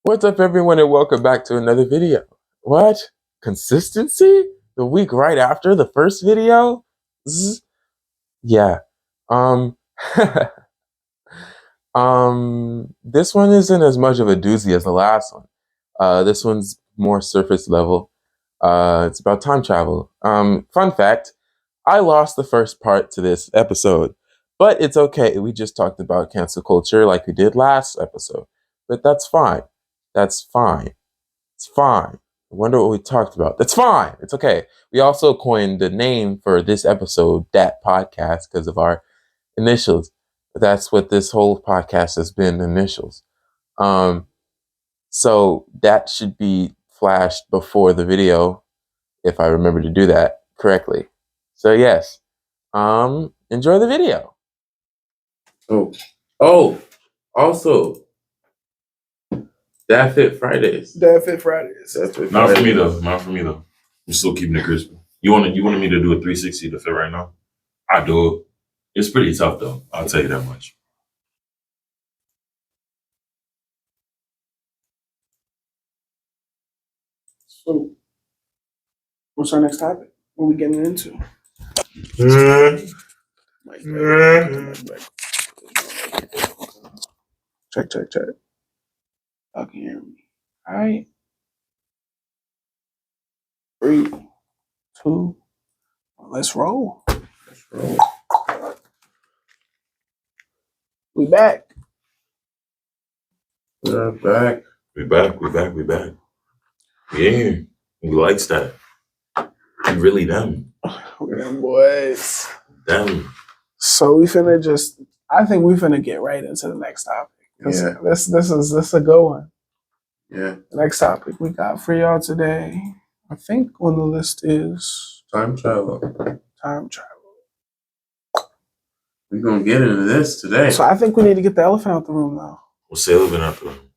What's up, everyone, and welcome back to another video. What? Consistency? The week right after the first video? Zzz. Yeah. Um, this one isn't as much of a doozy as the last one. This one's more surface level. It's about time travel. Fun fact, I lost the first part to this episode, but it's okay. We just talked about cancel culture like we did last episode, but that's fine. That's fine. It's fine. I wonder what we talked about. That's fine. It's okay. We also coined the name for this episode, Dat Podcast, because of our initials. That's what this whole podcast has been, initials. Um, so that should be flashed before the video, if I remember to do that correctly. So yes, enjoy the video. Also, That Fit Fridays. That Fit Fridays. Not for me though. Not for me though. I'm still keeping it crispy. You wanted me to do a 360 to fit right now? I do it. It's pretty tough though. I'll tell you that much. So, what's our next topic? What are we getting into? Check. Y'all can hear me. All right. 3, 2, let's roll. We back. We're back. We back. Yeah. We likes that. We really them. We're them boys. Them. So I think we finna get right into the next topic. Yeah. This is a good one. Yeah. The next topic we got for y'all today, I think on the list is Time travel. time travel. We're going to get into this today. So I think we need to get the elephant out the room now. We'll say living out the room.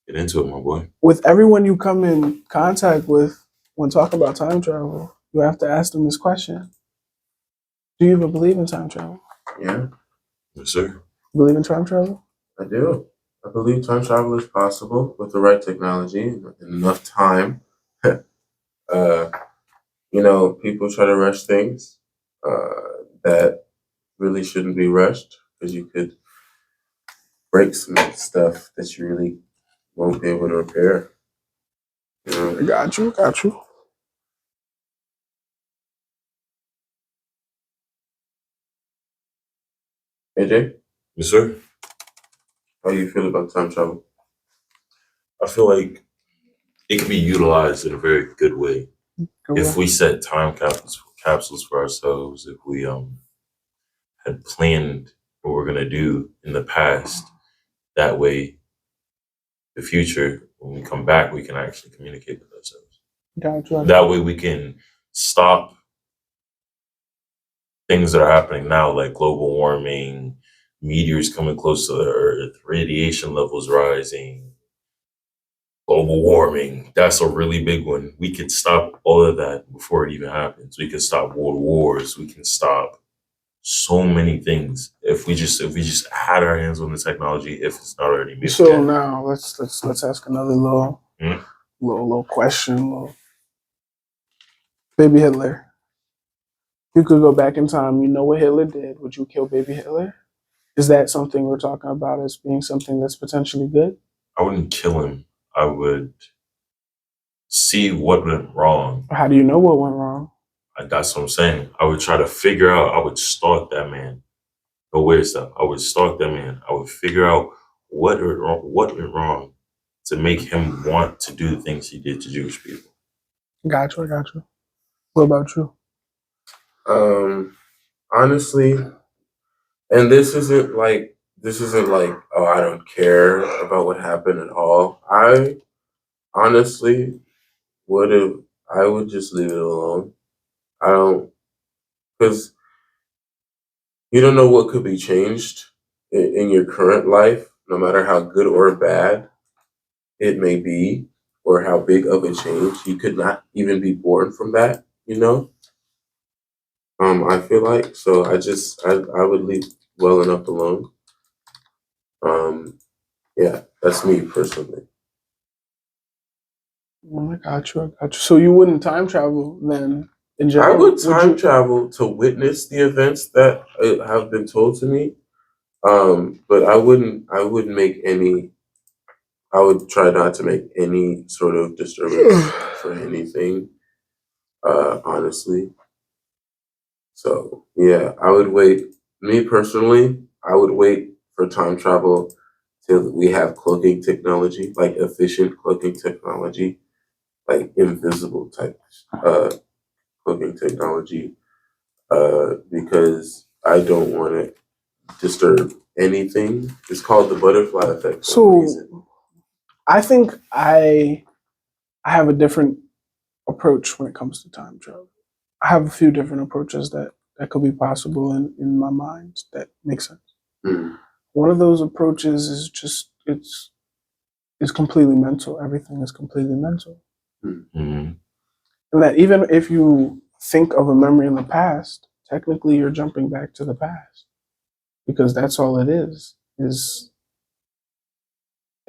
Get into it, my boy. With everyone you come in contact with when talking about time travel, you have to ask them this question. Do you even believe in time travel? Yeah. Yes, sir. Believe in time travel? I do. I believe time travel is possible with the right technology and enough time. People try to rush things that really shouldn't be rushed because you could break some stuff that you really won't be able to repair. Got you. AJ, Yes, sir. how do you feel about time travel? I feel like it can be utilized in a very good way. If we set time capsules for ourselves, if we had planned what we're gonna do in the past, that way the future, when we come back, we can actually communicate with ourselves. Got you. That way we can stop things that are happening now, like global warming, meteors coming close to the Earth, radiation levels rising, global warming. That's a really big one. We could stop all of that before it even happens. We can stop world wars. We can stop so many things if we just had our hands on the technology, if it's not already made. So now let's ask another little question. Baby Hitler. If you could go back in time, you know what Hitler did. Would you kill baby Hitler? Is that something we're talking about as being something that's potentially good? I wouldn't kill him. I would see what went wrong. How do you know what went wrong? That's what I'm saying. I would try to figure out, I would stalk that man. No weird stuff. I would stalk that man. I would figure out what went wrong to make him want to do the things he did to Jewish people. Got you. What about you? Honestly, and this isn't like, oh, I don't care about what happened at all. I honestly I would just leave it alone. Because you don't know what could be changed in your current life, no matter how good or bad it may be, or how big of a change. You could not even be born from that, I feel like. So I would leave well enough alone. Yeah, that's me personally. Well, I got you. I got you. So you wouldn't time travel then in I general? would Would time you? travel to witness the events that have been told to me. But I wouldn't. I wouldn't make any. I would try not to make any sort of disturbance for anything. Honestly. So yeah, I would wait. Me personally, I would wait for time travel till we have cloaking technology, like efficient cloaking technology, like invisible type cloaking technology, because I don't want to disturb anything. It's called the butterfly effect for a So reason. I think I have a different approach when it comes to time travel. I have a few different approaches that could be possible in my mind that make sense. Mm, One of those approaches is just it's completely mental. Everything is completely mental. mm, Mm-hmm. And that even if you think of a memory in the past, technically you're jumping back to the past because that's all it is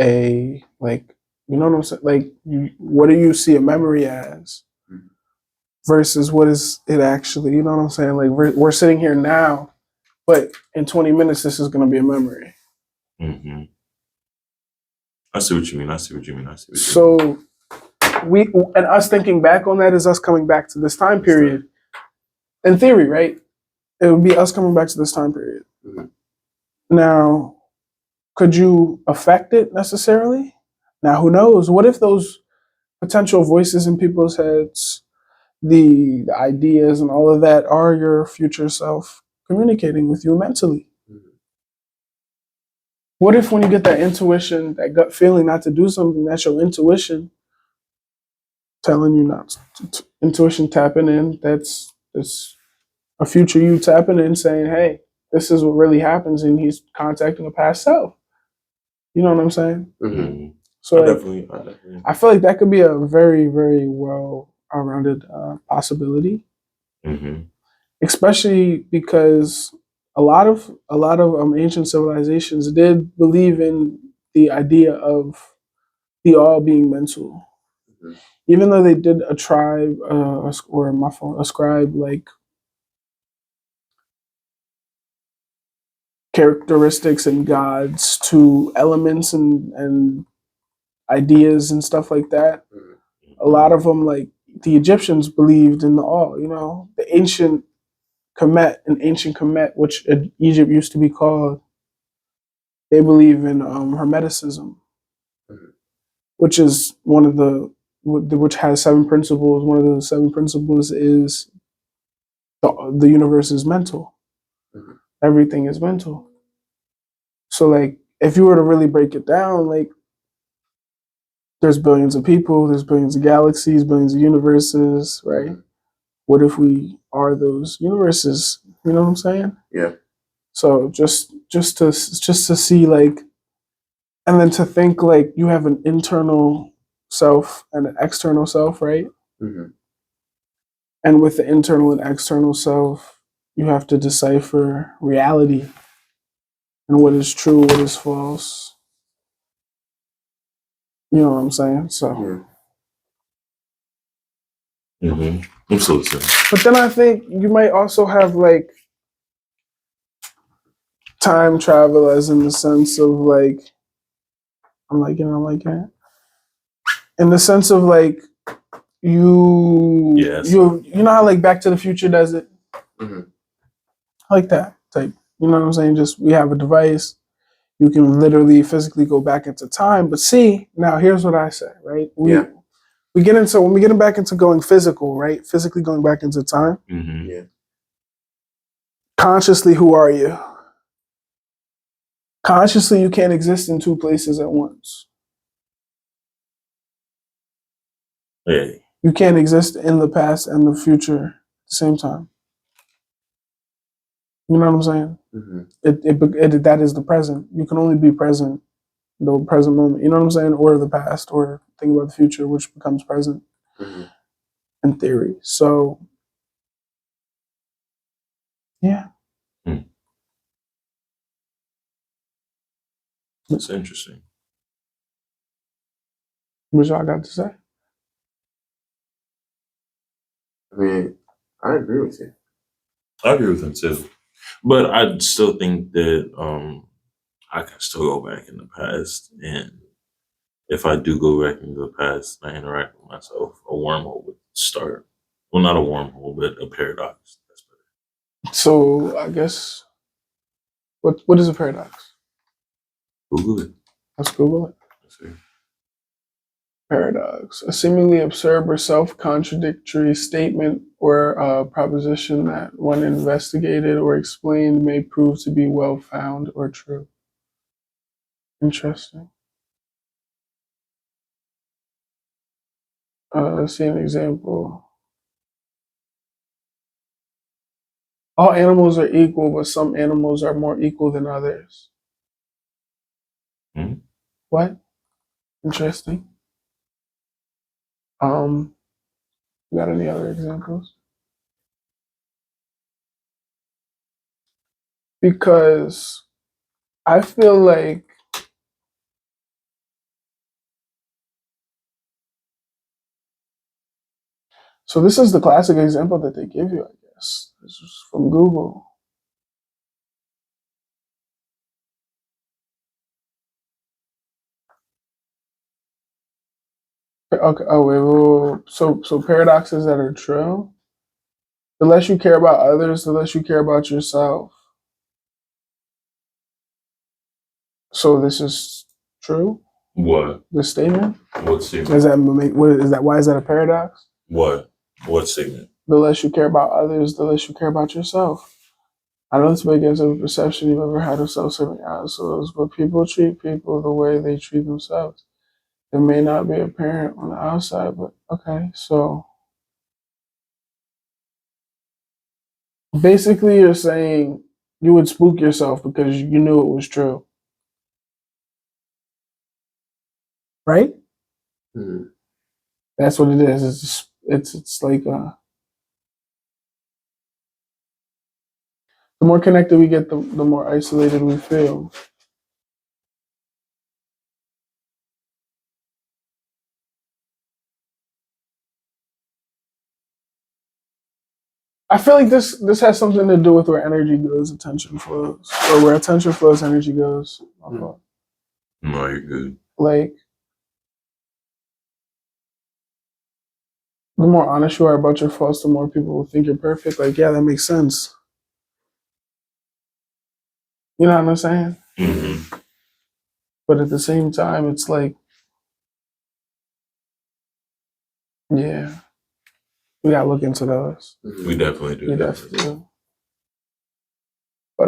a like you know what I'm saying? Like what do you see a memory as mm, versus what is it actually? You know what I'm saying? Like we're sitting here now, but in 20 minutes this is going to be a memory. Mm-hmm. I see what you mean. I see what you mean. I see what you mean. So we and us thinking back on that is us coming back to this time period. In theory, right? It would be us coming back to this time period. mm, Now, could you affect it necessarily? Now, who knows? What if those potential voices in people's heads, the ideas and all of that are your future self communicating with you mentally? mm, What if when you get that intuition, that gut feeling not to do something, that's your intuition telling you not to, intuition tapping in, that's a future you tapping in saying, hey, this is what really happens, and he's contacting a past self. You know what I'm saying? mm, Mm-hmm. So I like, definitely, I definitely. I feel like that could be a very, very well rounded possibility, Mm-hmm. especially because a lot of ancient civilizations did believe in the idea of the all being mental. mm, Even though they did a tribe or my phone ascribe like characteristics and gods to elements and ideas and stuff like that. mm, A lot of them, like the Egyptians, believed in the all. You know, the ancient ancient Kemet, which Egypt used to be called, they believe in Hermeticism, mm, which is one of the which has seven principles. One of the seven principles is the universe is mental. mm, Everything is mental. So, like, if you were to really break it down, like, there's billions of people, there's billions of galaxies, billions of universes, right? mm. What if we are those universes? You know what I'm saying? Yeah. So just to see like, and then to think like you have an internal self and an external self, right? Mm, And with the internal and external self, you have to decipher reality and what is true, what is false. You know what I'm saying? So, yeah. Mm-hmm. I'm so listening. but then I think you might also have like time travel as in the sense of like I'm like that. In the sense of like Yes. you know how like Back to the Future does it? Mm, Like that type. You know what I'm saying? Just we have a device. You can literally physically go back into time. But see, now here's what I say, right? yeah. We get into when we get back into going physical, right? Physically going back into time. Mm-hmm. Yeah. Consciously, who are you? Consciously, you can't exist in two places at once. Yeah. You can't exist in the past and the future at the same time. You know what I'm saying? Mm, That is the present. You can only be present, the present moment. You know what I'm saying? Or the past, or think about the future, which becomes present mm. in theory. So, yeah. Mm. That's interesting. What y'all got to say? mean, I agree with you. I agree with him too. But I still think that I can still go back in the past, and if I do go back into the past and I interact with myself, a wormhole would start. Well, not a wormhole, but a paradox. That's better. So I guess what is a paradox? Google it. Let's Google it. Let's see. Paradox: a seemingly absurd or self-contradictory statement or proposition that, when investigated or explained, may prove to be well-found or true. Interesting. Let's see an example. All animals are equal, but some animals are more equal than others. Hmm? What? Interesting. You got any other examples? Because I feel like so this is the classic example that they give you, I guess. This is from Google. Okay. Oh wait. So paradoxes that are true. The less you care about others, the less you care about yourself. So this is true. What? This statement. What statement? Does that make? What is that? Why is that a paradox? What? What statement? The less you care about others, the less you care about yourself. I know this may against every perception you've ever had of self-serving assholes, but people treat people the way they treat themselves. It may not be apparent on the outside, but okay. So basically, you're saying you would spook yourself because you knew it was true, right? Hmm. That's what it is. It's like the more connected we get, the more isolated we feel. I feel like this has something to do with where energy goes, attention flows, or where attention flows, energy goes. No, you're good. Like the more honest you are about your faults, the more people will think you're perfect. Like, yeah, that makes sense. You know what I'm saying? Mm-hmm. But at the same time, it's like, yeah, we gotta look into those. We definitely do. We definitely do. But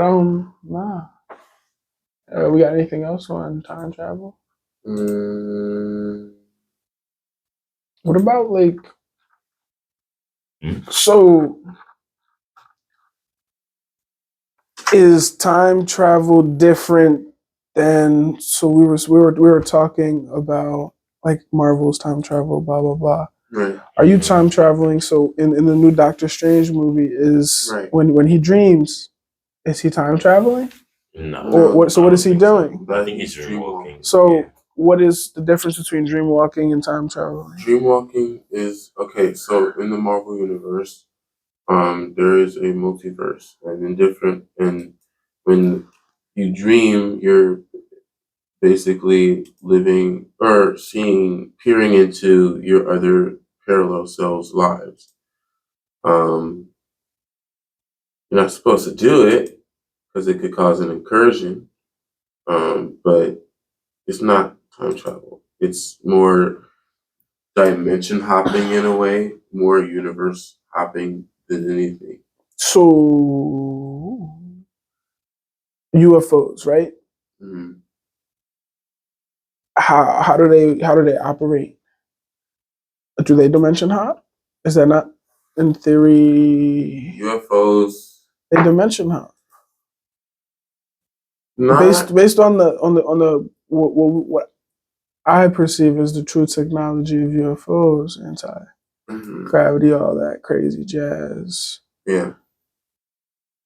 nah. We got anything else on time travel? Mm, What about like? Mm. So, is time travel different than? So we were talking about like Marvel's time travel, blah blah blah. right. Are you time traveling? So in the new Doctor Strange movie, is Right. when he dreams, is he time traveling? No. Or what? So I what don't is he think so. doing? I think he's dreamwalking. So Yeah. what is the difference between dream walking and time traveling? Dreamwalking is okay. So in the Marvel universe, there is a multiverse, and and when you dream, you're basically living or peering into your other parallel selves' lives. Um, you're not supposed to do it because it could cause an incursion, but it's not time travel. It's more dimension hopping in a way, more universe hopping than anything. So UFOs, right? Mhm. How do they operate? Do they dimension hop? Is that not in theory? UFOs, They dimension hop not. based on the what I perceive as the true technology of UFOs, anti Mhm. gravity, all that crazy jazz. Yeah.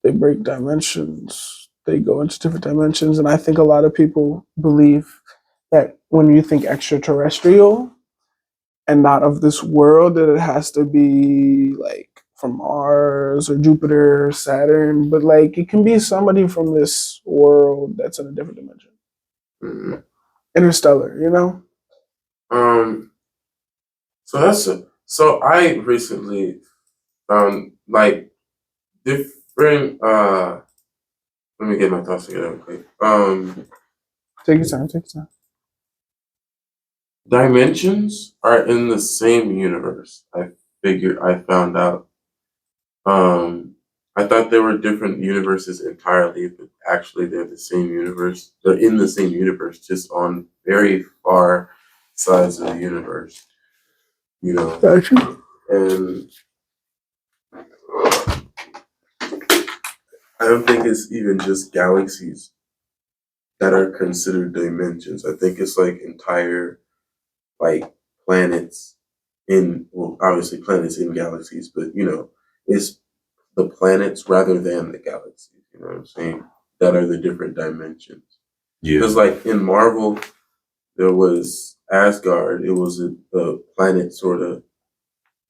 They break dimensions. They go into different dimensions, and I think a lot of people believe that when you think extraterrestrial and not of this world, that it has to be like from Mars or Jupiter or Saturn, but like it can be somebody from this world that's in a different dimension. Mhm. Interstellar, you know? So so I recently found like different. Let me get my thoughts together quick. Take your time, take your time. Dimensions are in the same universe. I found out. I thought there were different universes entirely, but actually they're the same universe. They're in the same universe, just on very far sides of the universe. You know, Gotcha. and I don't think it's even just galaxies that are considered dimensions. I think it's like entire like planets in well, obviously planets in galaxies, but it's the planets rather than the galaxies. You know what I'm saying? That are the different dimensions. Yeah. Because like in Marvel, there was Asgard. It was a planet sort of,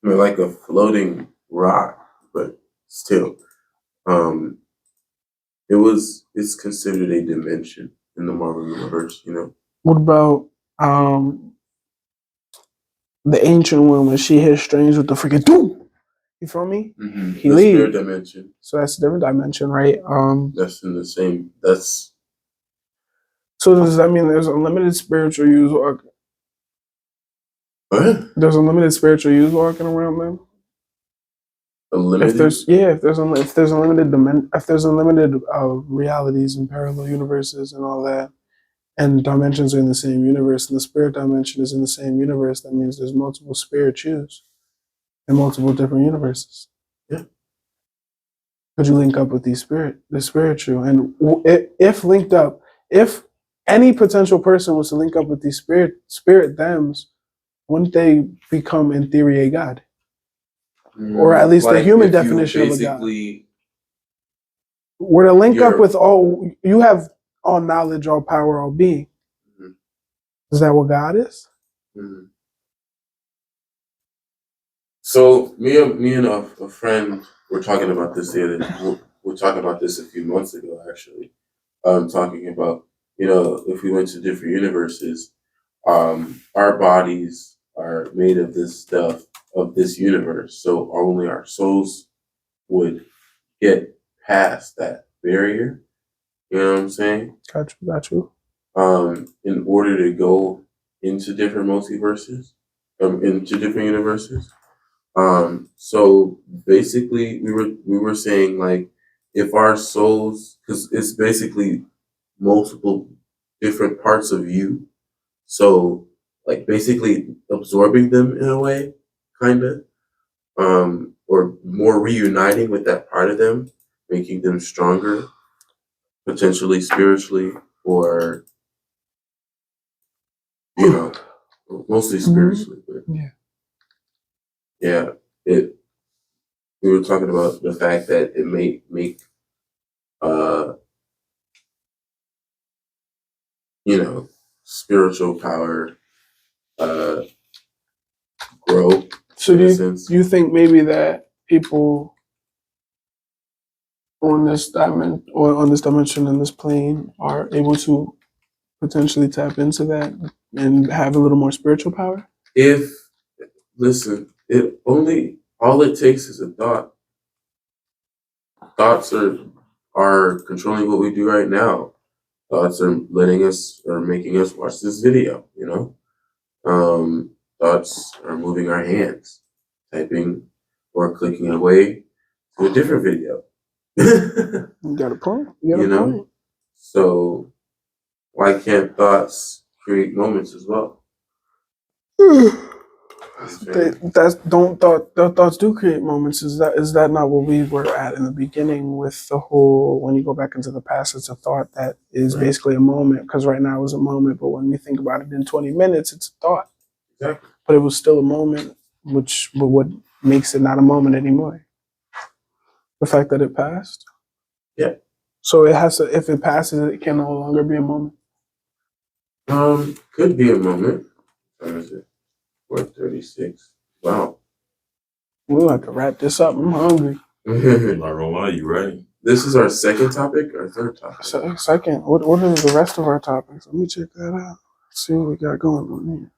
like a floating rock, but still, um, it's considered a dimension in the Marvel universe. What about the ancient one when she hit strings with the freaking doom? You feel me? He The spirit leaves. dimension. So that's a different dimension, right? That's in the same. That's So does that mean there's unlimited spiritual use walking? what? There's unlimited spiritual use walking around them? Unlimited. If there's unlimited realities and parallel universes and all that, and dimensions are in the same universe, and the spirit dimension is in the same universe, that means there's multiple spirit yous in multiple different universes. Yeah. Could you link up with the spiritual, and if linked up, if any potential person was to link up with these spirit thems, wouldn't they become, in theory, a god? Or at least the human definition of a god. Were to link up with all, you have all knowledge, all power, all being. Mhm. Is that what God is? Mhm. So me and a friend were talking about this we're talking about this a few months ago, actually. Talking about if we went to different universes, our bodies are made of this stuff of this universe, so only our souls would get past that barrier. You know what I'm saying? Got you. In order to go into different multiverses, into different universes. So basically, we were saying like if our souls, because it's basically multiple different parts of you, so like basically absorbing them in a way, kind of, or more reuniting with that part of them, making them stronger, potentially spiritually, or mostly spiritually. But Yeah. yeah, it. We were talking about the fact that it may make uh spiritual power uh grow. So do you think maybe that people on this dimension in this plane are able to potentially tap into that and have a little more spiritual power? If listen, all it takes is a thought. Thoughts are controlling what we do right now. Thoughts are making us watch this video. Thoughts are moving our hands, typing or clicking away to a different video. You got a point. So why can't thoughts create moments as well? Thoughts do create moments. Is that not what we were at in the beginning with the whole, when you go back into the past, it's a thought that is Right. basically a moment, because right now it's a moment, but when we think about it in 20 minutes, it's a thought. Exactly. But it was still a moment, but what makes it not a moment anymore? The fact that it passed. Yeah. So it has to. If it passes, it can no longer be a moment. Could be a moment. What is it? 4:36. Wow. We'll have to wrap this up. I'm hungry. I'm not gonna lie, you right. This is our second topic or third topic? Second, what are the rest of our topics? Let me check that out. See what we got going on here.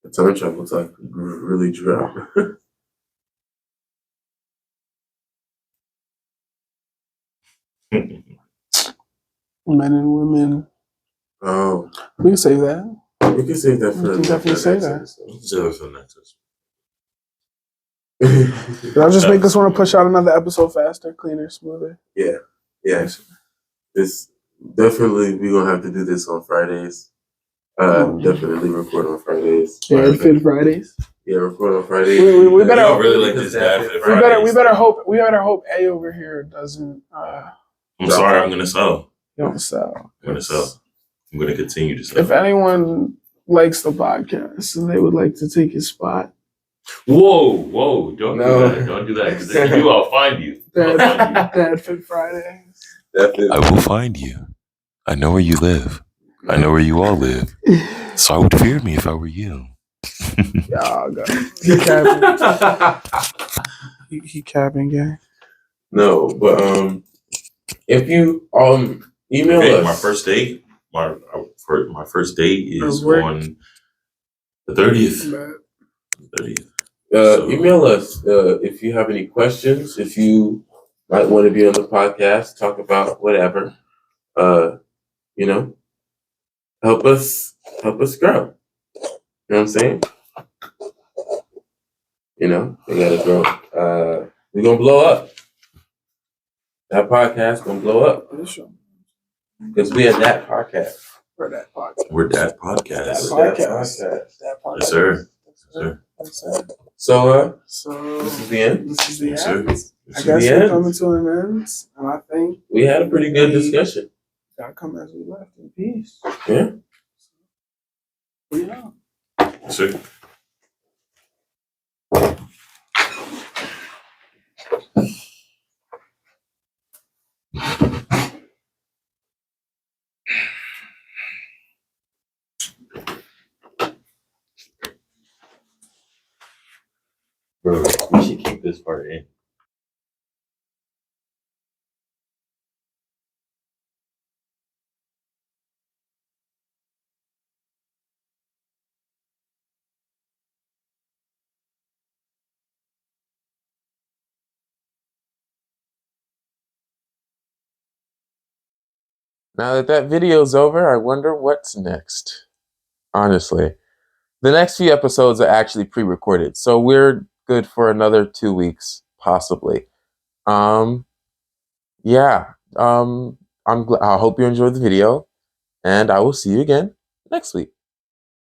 The time travel talk really dropped. Men and women. Oh, We can save that. we can save that for We can definitely say that. Zero for next episode. Did I just make us want to push out another episode faster, cleaner, smoother? Yeah. This definitely we're gonna have to do this on Fridays. Definitely record on Fridays. Yeah, Fit Fridays. Yeah, record on Fridays. We better I really like this dad fit we better hope A over here doesn't I'm sorry, I'm gonna sell. don't sell. I'm gonna sell. I'm gonna continue to sell. If anyone likes the podcast and they would like to take his spot, Whoa, don't do that. Don't do that. Because if you do, I'll find you. Dad Fit Fridays. I will find you. I know where you live. I know where you all live. So I would fear me if I were you. Y'all go. He capping. He capping, gang. No, but if you email us. My first date. My first date is Work. on the 30th. 30th. Email us if you have any questions. If you might want to be on the podcast, talk about whatever. Help us grow. You know what I'm saying? We gotta grow. We're gonna blow up. That podcast gonna blow up because we are that podcast. For that podcast. We're that podcast. That podcast. Yes, sir. Yes, sir. So So this is the end. this is the Yes, end. sir. I guess we're coming to an end, and I think We had a pretty good discussion. gotta come as we left in peace. Yeah. We out. Yes, sir. Bro, we should keep this part in. Now that video's over, I wonder what's next. Honestly, the next few episodes are actually pre-recorded, so we're good for another 2 weeks, possibly. Yeah. I hope you enjoyed the video, and I will see you again next week.